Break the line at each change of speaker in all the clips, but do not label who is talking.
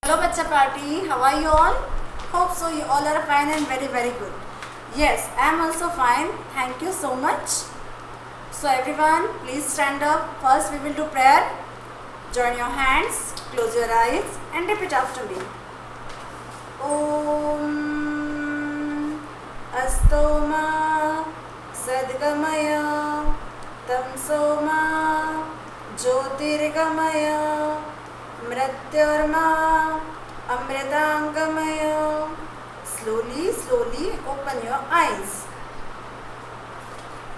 Hello Bacha Party, how are you all? Hope so you all are fine and very good. Yes, I am also fine. Thank you so much. So everyone, please stand up. First we will do prayer. Join your hands, close your eyes and repeat after me. Om Astoma Sadgamaya Tamsoma Jyotirgamaya Mrityurma Amritangamaya. Slowly open your eyes.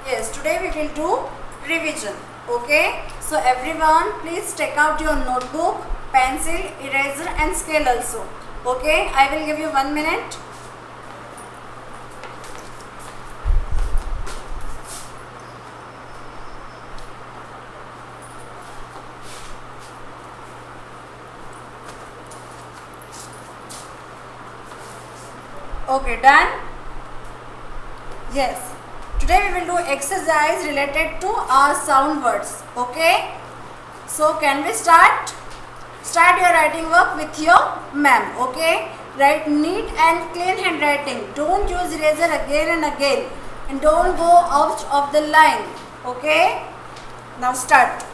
Yes, today we will do revision. Okay, so everyone please take out your notebook, pencil, eraser and scale also. Okay, I will give you 1 minute. Okay, done? Yes. Today we will do exercise related to our sound words. Okay? So can we start? Start your writing work with your ma'am. Okay? Write neat and clean handwriting. Don't use eraser again and again. And don't go out of the line. Okay? Now start.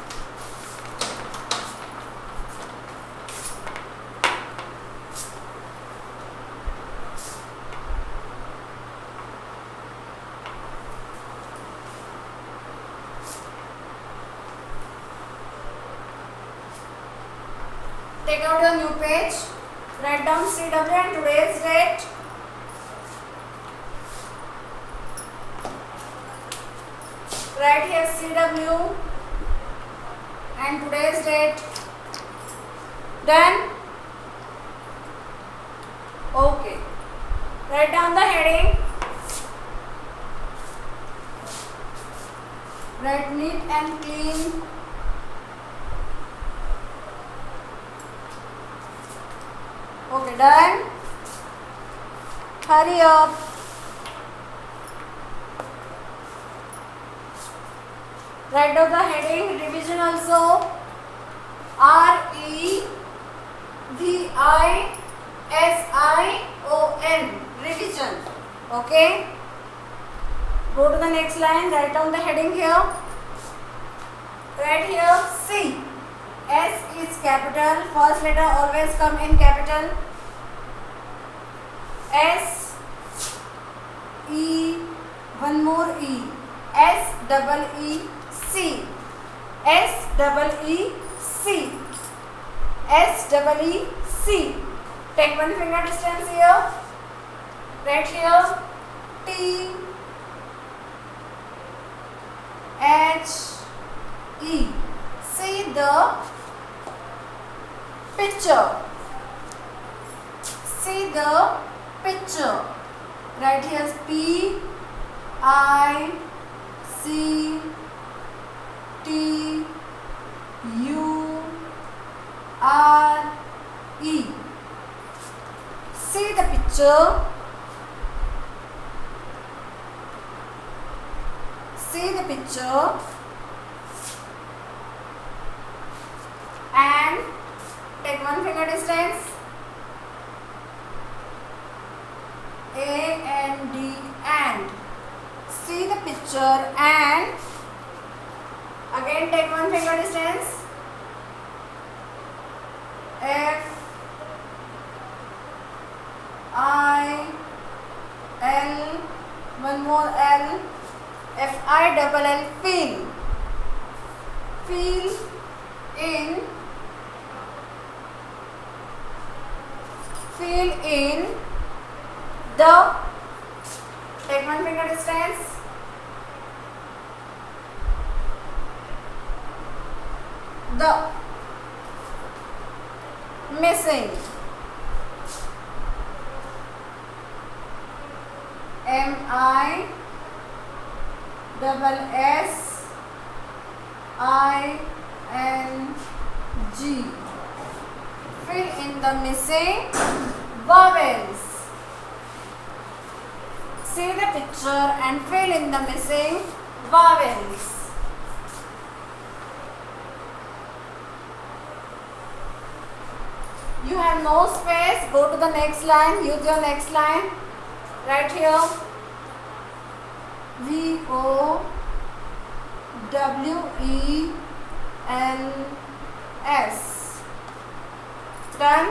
Take out your new page, write down CW and today's date. Write here CW and today's date. Done? Okay. Write down the heading. Write neat and clean. Okay, done? Hurry up. Write down the heading, revision also. REVISION, revision. Okay? Go to the next line, write down the heading here. Write here C. S is capital, first letter always come in capital. S, E, one more E. S double E C. S double E C. S double E C. Take one finger distance here. Write here T H E. See the picture. See the picture. Write here P I C T U R E. See the picture. See the picture. And take one finger distance. A and D and. See the picture and. Again take one finger distance. F I L, one more L. F I double L, feel. Feel in. Feel in the. Take one finger distance. The missing. MISSING. Fill in the missing vowels. See the picture and fill in the missing vowels. You have no space. Go to the next line. Use your next line. Right here. VOWELS. Done.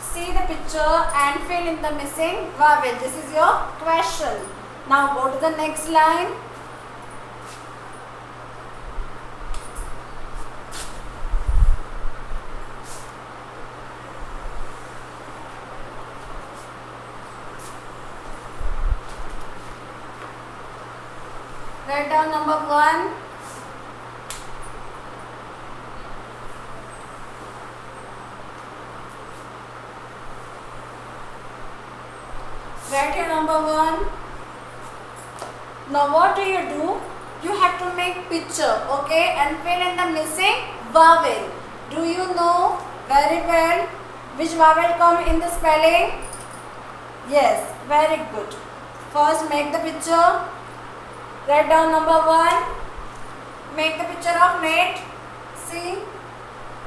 See the picture and fill in the missing vowel. This is your question. Now go to the next line. Write down number 1. Write here number 1. Now what do? You have to make picture, okay, and fill in the missing vowel. Do you know very well which vowel come in the spelling? Yes, very good. First make the picture. Write down number 1. Make the picture of net. See,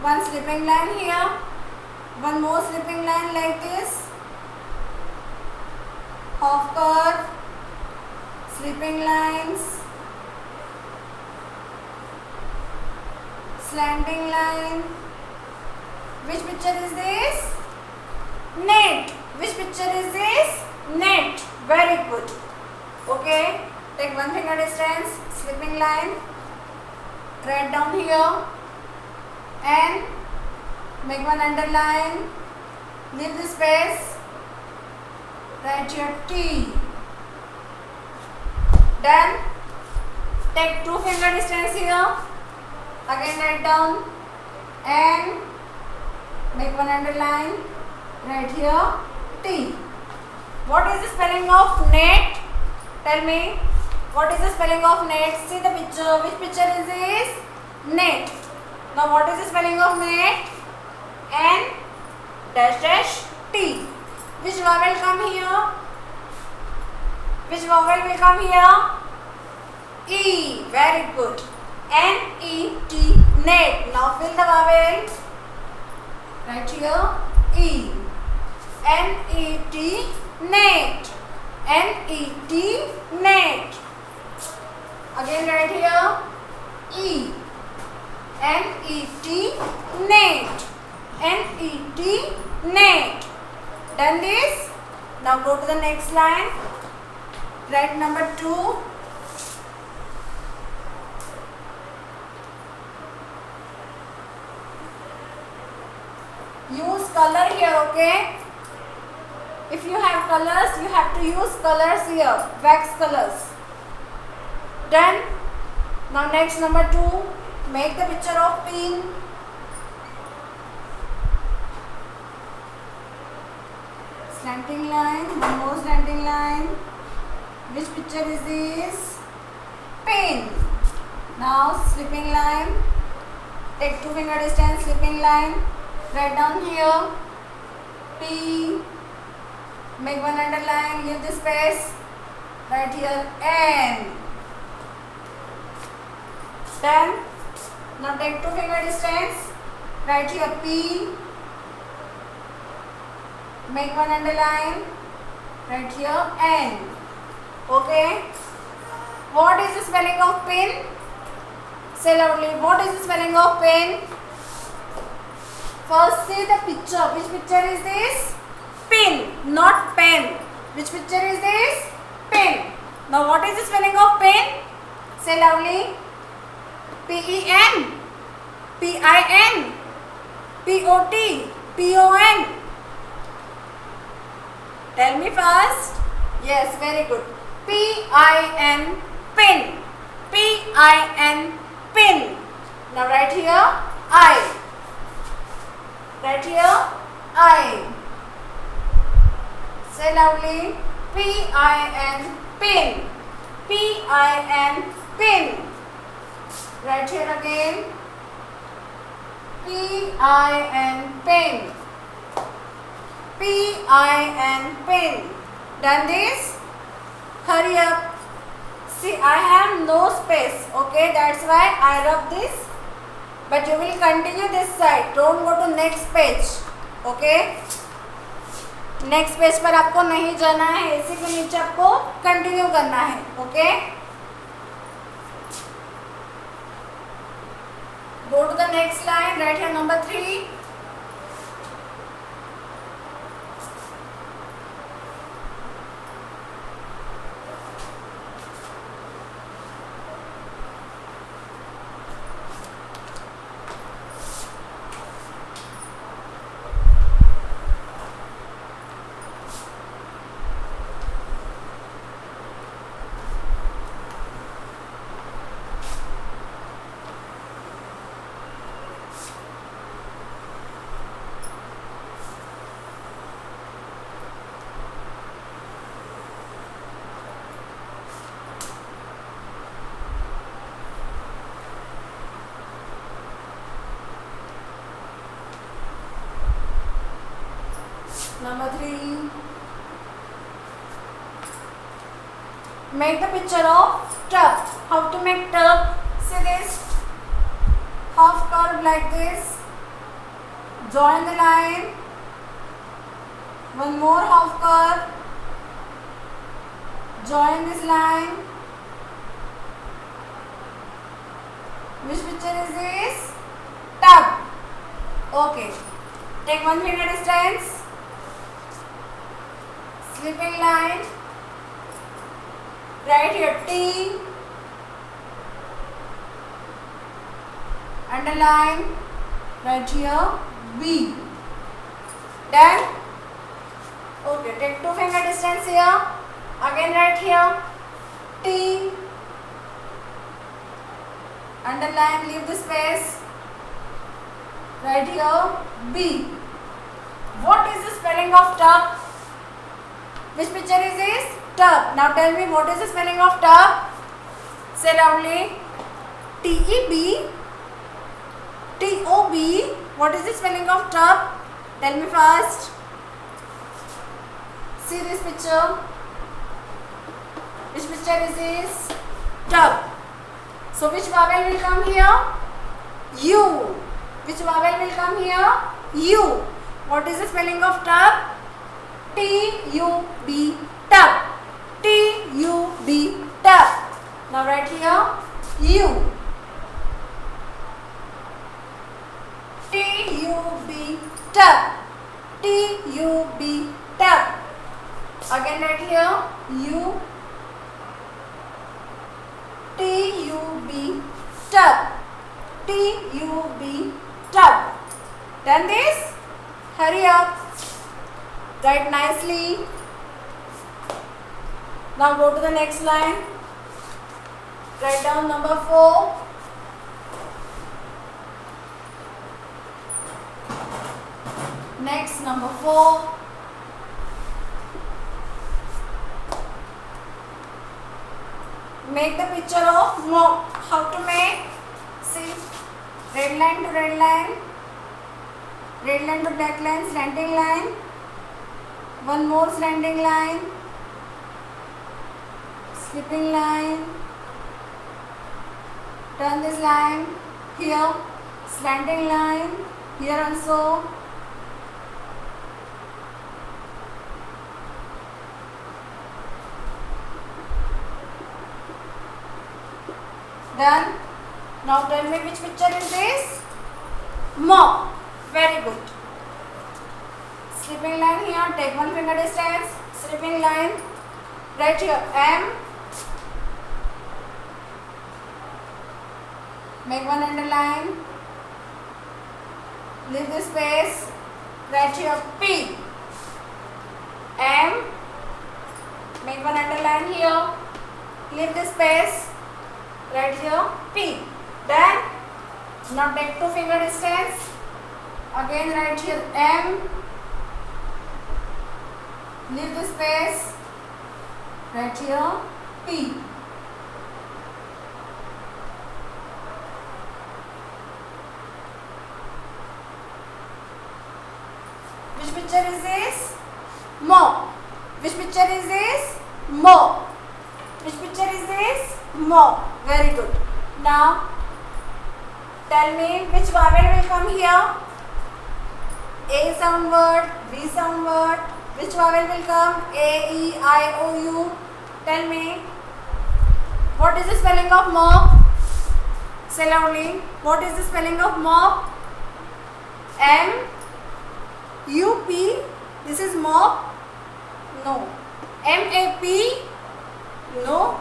one slipping line here, one more slipping line like this, half curve, slipping lines, slanting line. Which picture is this? Net. Which picture is this? Net. Very good. Okay. Take 1 finger distance, slipping line, write down here and make one underline, leave the space, write your T. Done. Take 2 finger distance here, again write down and make one underline, write here T. What is the spelling of net? Tell me. What is the spelling of net? See the picture. Which picture is this? Net. Now what is the spelling of net? N dash dash T. Which vowel come here? Which vowel will come here? E. Very good. N-E-T. Net. Now fill the vowel. Right here. E. N-E-T. Net. N-E-T. Net. Again write here E. N-E-T. Net. N-E-T. Net. Done this? Now go to the next line. Write number 2. Use color here, okay? If you have colors, you have to use colors here. Wax colors. Done. Now next number 2. Make the picture of pin. Slanting line. One more slanting line. Which picture is this? Pin. Now slipping line. Take 2 finger distance. Slipping line. Write down here P. Make one underline. Leave the space. Write here N. Done. Now take 2 finger distance. Write here P. Make one underline. Write here N. Okay. What is the spelling of pin? Say loudly. What is the spelling of pin? First see the picture. Which picture is this? Pin, not pen. Which picture is this? Pin. Now what is the spelling of pin? Say loudly. P-E-N, P-I-N, P-O-T, P-O-N. Tell me fast. Yes, very good. P-I-N, pin. P-I-N, pin. Now write here I. Write here I. Say loudly. P-I-N, pin. P-I-N, pin. Write here again. P-I-N, pin. P-I-N, pin. Done this? Hurry up. See, I have no space. Okay, that's why I rub this but you will continue this side. Don't go to next page. Okay? Next page पर आपको नहीं जाना है, इसी के नीचे आपको continue करना है. Okay, go to the next line. Right here number 3. Number 3. Make the picture of tub. How to make tub? See this. Half curve like this. Join the line. One more half curve. Join this line. Which picture is this? Tub. Okay. Take 1 finger distance. Slipping line. Right here T. Underline. Right here B. Done. Okay. Take 2 finger distance here. Again right here T. Underline. Leave the space. Right here B. What is the spelling of tub? Which picture is this? Tub. Now tell me, what is the spelling of tub? Say loudly. T-E-B. T-O-B. What is the spelling of tub? Tell me fast. See this picture. Which picture is this? Tub. So which vowel will come here? U. Which vowel will come here? U. What is the spelling of tub? T-U-B. Tub. T-U-B. Tub. Now write here U. T-U-B. Tub. T-U-B. Tub. Again write here U. T-U-B. Tub. T-U-B. Tub. Done this? Hurry up. Write nicely. Now go to the next line. Write down number 4. Next, number 4. Make the picture of mop. How to make? See, red line to red line, red line to black line, slanting line, one more slanting line, slipping line, turn this line here, slanting line here also, done. Now tell me which picture is this? Mop. Very good. Slipping line here, take 1 finger distance, slipping line, right here M, make one underline, leave the space, right here P, M, make one underline here, leave the space, right here P. Then now take 2 finger distance, again right here M, leave the space, right here P. Which picture is this? Mop. Which picture is this? Mop. Which picture is this? Mop. Very good. Now Tell me which vowel will come here. A sound word, B sound word. Which vowel will come? A, E, I, O, U. Tell me. What is the spelling of mop? Say loudly. What is the spelling of mop? M, U, P. This is mop? No. M, A, P? No.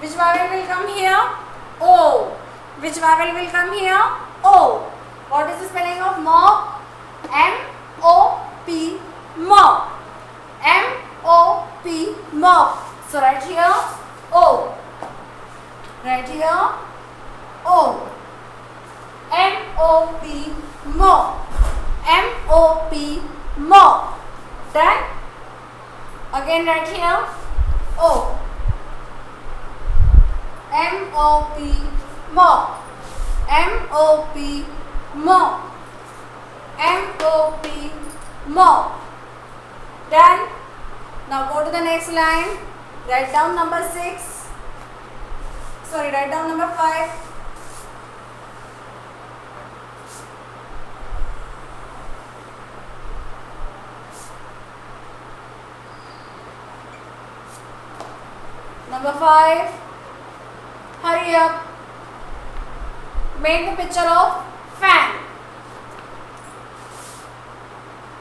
Which vowel will come here? O. Which vowel will come here? O. What is the spelling of mop? M, O, P, mop. M, O, P, mop. So right here, O. Right here, O. M, O, P, mop. M, O, P, mop. Done? Again right here, O. M, O, P, mop. M, O, P, mop. M, O, P, mop. Done? Now go to the next line. Write down number 6. Sorry, write down number 5. Number 5. Hurry up. Make the picture of fan.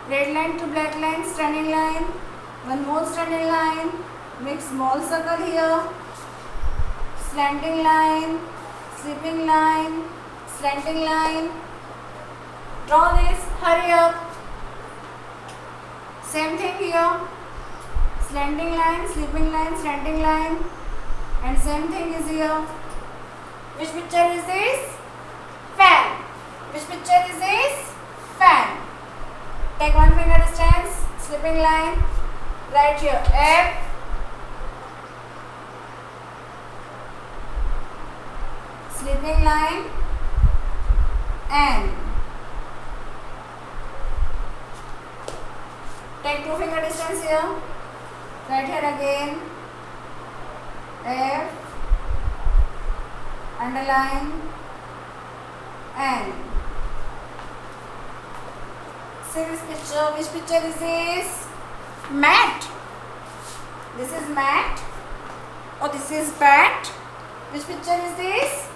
Red line to black line, standing line. One more standing line. Make small circle here. Slanting line, sweeping line, slanting line. Draw this. Hurry up. Same thing here. Slanting line, sweeping line, slanting line. And same thing is here. Which picture is this? Fan. Which picture is this? Fan. Take one finger distance, slipping line, right here, F, slipping line, N. Take two finger distance here, right here again, F, underline, N. See this picture. Which picture is this? Mat. This is mat. Oh, this is bat. Which picture is this?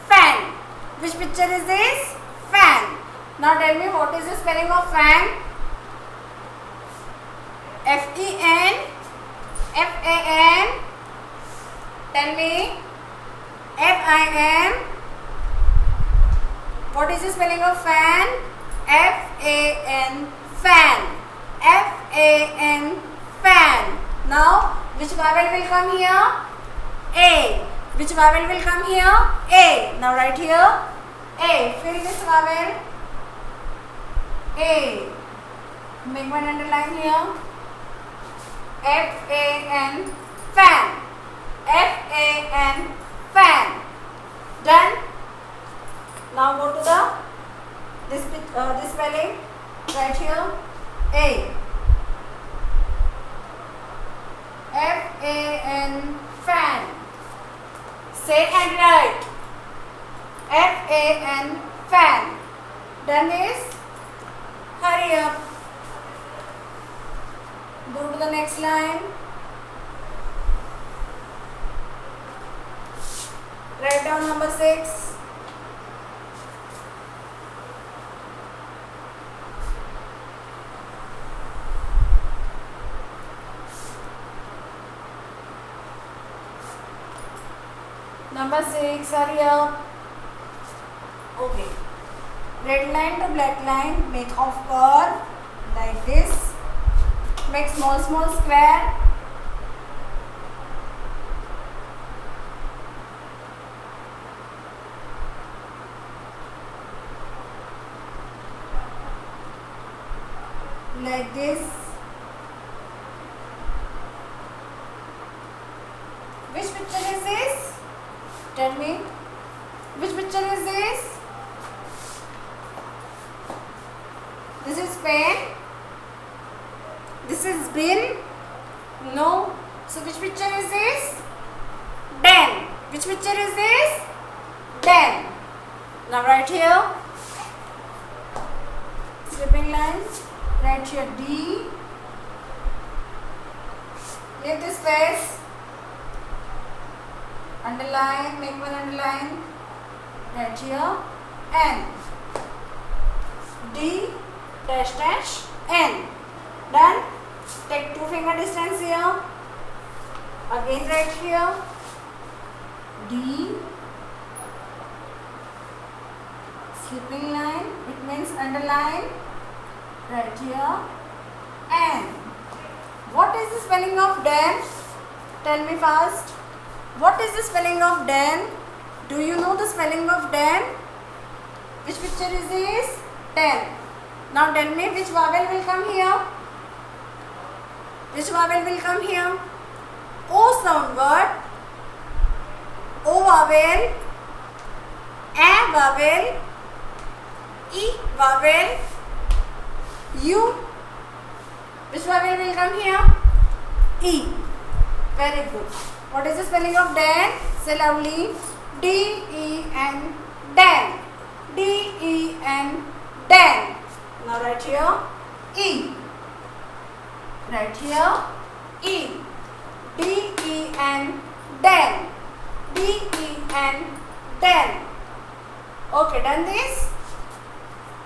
Fan. Which picture is this? Fan. Now tell me what is the spelling of fan? F-E-N. F-A-N. Tell me. F-I-N. What is the spelling of fan? F-A-N, fan. F-A-N, fan. Now, which vowel will come here? A. Which vowel will come here? A. Now, write here. A. Fill this vowel. A. Make one underline here. F-A-N, fan. F-A-N, fan. Done? Now, go to the this spelling right here. A. F-A-N, fan. Say and write. F-A-N, fan. Done this? Hurry up. Go to the next line. Write down number 6. Number 6, hurry up. Okay. Red line to black line, make off curve like this. Make small square. Like this. Which picture is this? Tell me. Which picture is this? This is pen. This is bin. No. So which picture is this? Den. Which picture is this? Den. Now write here slipping line, write here D, leave this space, underline, make one underline, write here N, D dash dash N. Done. Take 2 finger distance here, again write here D, slipping line, it means underline, right here N. What is the spelling of den? Tell me fast. What is the spelling of den? Do you know the spelling of den? Which picture is this? 10. Now tell me which vowel will come here? Which vowel will come here? O sound word, O vowel, A vowel, E vowel, U. Which vowel will come here? E. Very good. What is the spelling of den? Say loudly. D-E-N, den. D-E-N, den. Now write here E. Write here E. D-E-N, den. D-E-N, den. Okay, done this?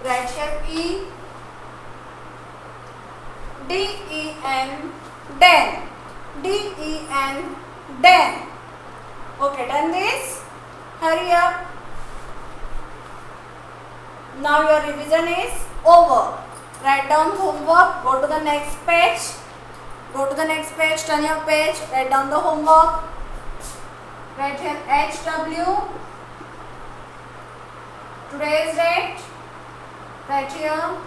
Write here E. D-E-N, den. D-E-N, den. Okay, done this? Hurry up. Now your revision is over. Write down homework. Go to the next page. Go to the next page. Turn your page. Write down the homework. Write here HW. Today's date. Write here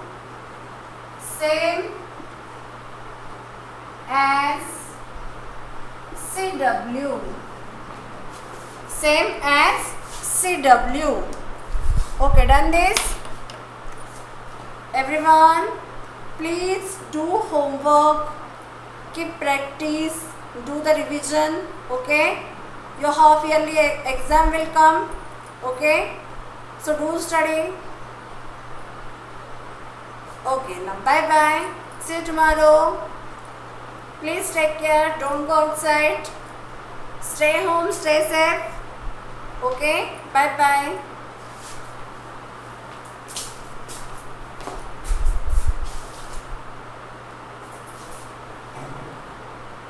same as CW. Same as CW. Okay, done this? Everyone, please do homework, keep practice, do the revision, okay? Your half yearly exam will come, okay? So do study. Okay, now bye bye. See you tomorrow. Please take care, don't go outside. Stay home, stay safe. Okay, bye bye.